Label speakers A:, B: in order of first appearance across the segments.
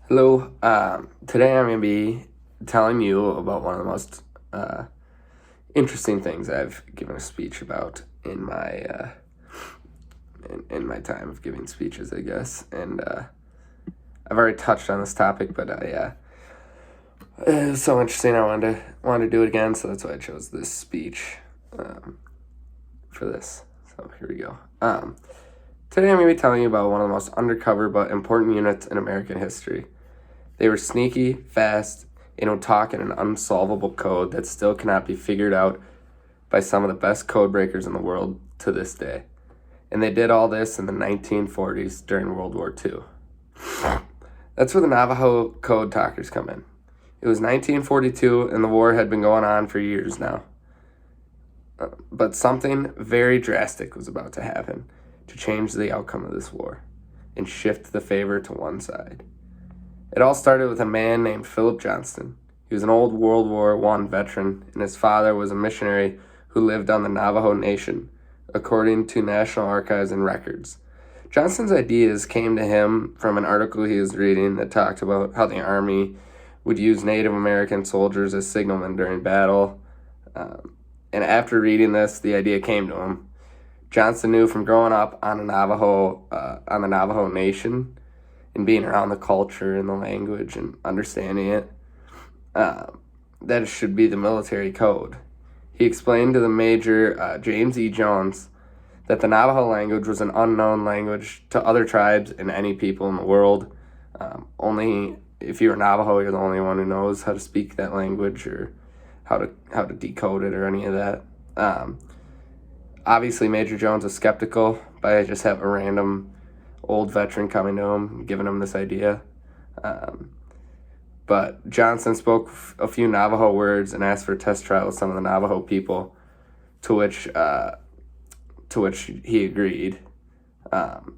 A: Hello. Today I'm going to be telling you about one of the most uh, interesting things I've given a speech about in my time of giving speeches, I guess. And I've already touched on this topic, but it was so interesting. I wanted to do it again, so that's why I chose this speech for this. So here we go. Today I'm going to be telling you about one of the most undercover but important units in American history. They were sneaky, fast, and would talk in an unsolvable code that still cannot be figured out by some of the best code breakers in the world to this day. And they did all this in the 1940s during World War II. That's where the Navajo code talkers come in. It was 1942, and the war had been going on for years now. But something very drastic was about to happen to change the outcome of this war and shift the favor to one side. It all started with a man named Philip Johnston. He was an old World War I veteran, and his father was a missionary who lived on the Navajo Nation, according to National Archives and records. Johnston's ideas came to him from an article he was reading that talked about how the Army would use Native American soldiers as signalmen during battle. And after reading this, the idea came to him. Johnston knew from growing up on the Navajo Nation, and being around the culture and the language and understanding it, that it should be the military code. He explained to the Major James E. Jones that the Navajo language was an unknown language to other tribes and any people in the world. Only if you're a Navajo, you're the only one who knows how to speak that language or how to decode it or any of that. Obviously, Major Jones was skeptical, but I just have a random old veteran coming to him, giving him this idea. But Johnston spoke a few Navajo words and asked for a test trial with some of the Navajo people, to which he agreed. And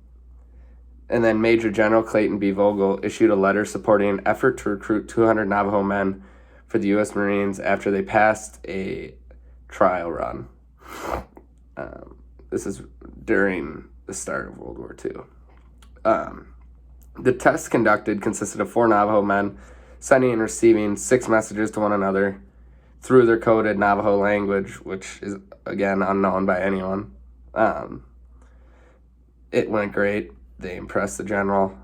A: then Major General Clayton B. Vogel issued a letter supporting an effort to recruit 200 Navajo men for the U.S. Marines after they passed a trial run. This is during the start of World War II. The tests conducted consisted of 4 Navajo men sending and receiving 6 messages to one another through their coded Navajo language, which is, again, unknown by anyone. It went great. They impressed the general.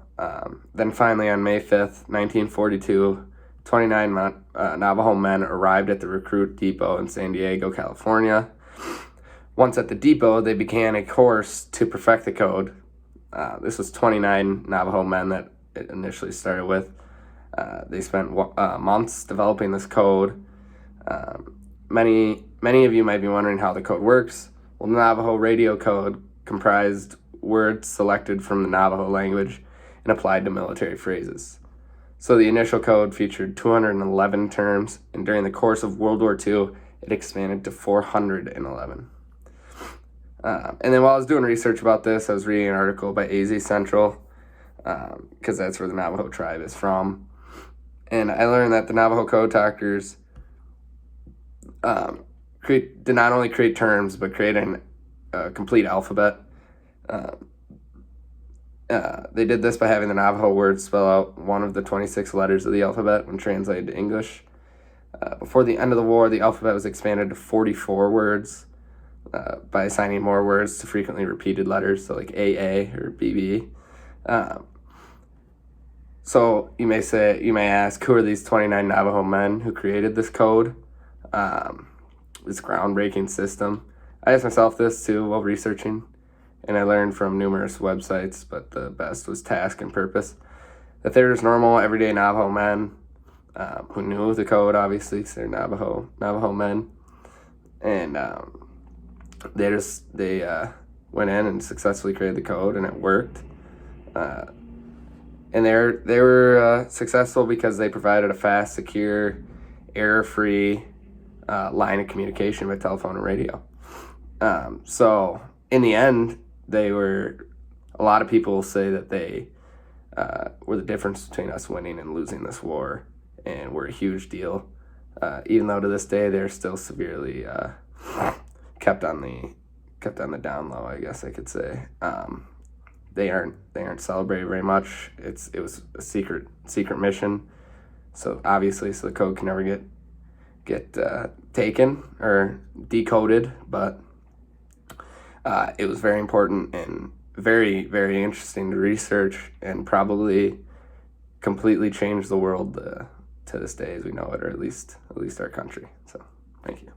A: Then finally, on May 5th, 1942, 29 Navajo men arrived at the recruit depot in San Diego, California. Once at the depot, they began a course to perfect the code. This was 29 Navajo men that it initially started with. They spent months developing this code. Many of you might be wondering how the code works. Well, the Navajo radio code comprised words selected from the Navajo language and applied to military phrases. So the initial code featured 211 terms, and during the course of World War II, it expanded to 411. And then while I was doing research about this, I was reading an article by AZ Central, because that's where the Navajo tribe is from. And I learned that the Navajo code talkers did not only create terms, but create a complete alphabet. They did this by having the Navajo words spell out one of the 26 letters of the alphabet when translated to English. Before the end of the war, the alphabet was expanded to 44 words. By assigning more words to frequently repeated letters, so like AA or BB. So you may ask, who are these 29 Navajo men who created this code, this groundbreaking system? I asked myself this too while researching, and I learned from numerous websites, but the best was Task and Purpose, that they're just normal, everyday Navajo men who knew the code, obviously, because they're Navajo men, and they went in and successfully created the code, and it worked. And they were successful because they provided a fast, secure, error-free line of communication by telephone and radio. So in the end, a lot of people say that they were the difference between us winning and losing this war, and were a huge deal. Even though to this day they're still severely kept on the down low, I guess I could say. they aren't celebrated very much. It was a secret mission, so obviously, so the code can never get taken or decoded. But it was very important and very, very interesting to research, and probably completely changed the world to this day as we know it, or at least our country. So thank you.